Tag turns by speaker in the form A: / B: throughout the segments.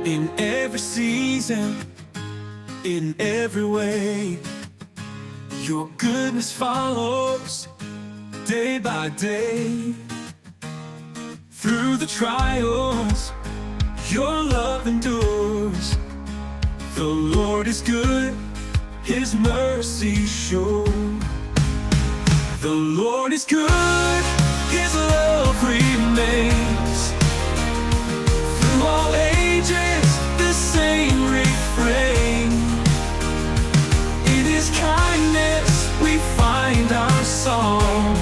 A: In every season, in every way, your goodness follows day by day. Through the trials, your love endures. The Lord is good, His mercy sure. The Lord is good, His love remains. Through all ages, the same refrain. In His kindness, we find our song.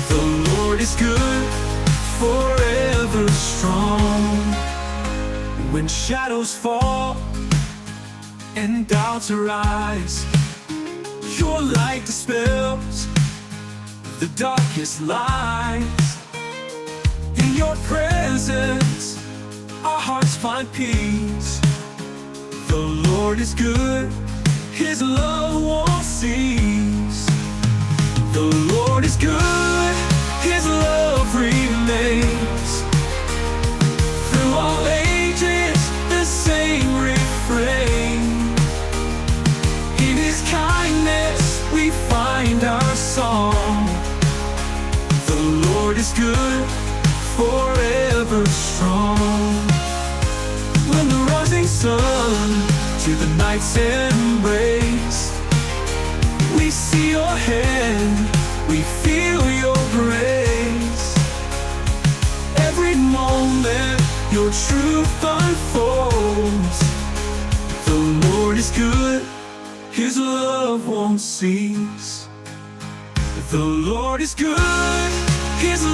A: The Lord is good, forever strong. When shadows fall and doubts arise, your light dispels the darkest lies. In your presence, our hearts find peace. The Lord is good, His love won't cease. The Lord is good, His love remains. Through all ages, the same refrain. In His kindness, we find our song. The Lord is good, forever strong. When the rising sun to the night's embrace, we see your hand, we feel your grace. Every moment your truth unfolds. The Lord is good, His love won't cease. The Lord is good, His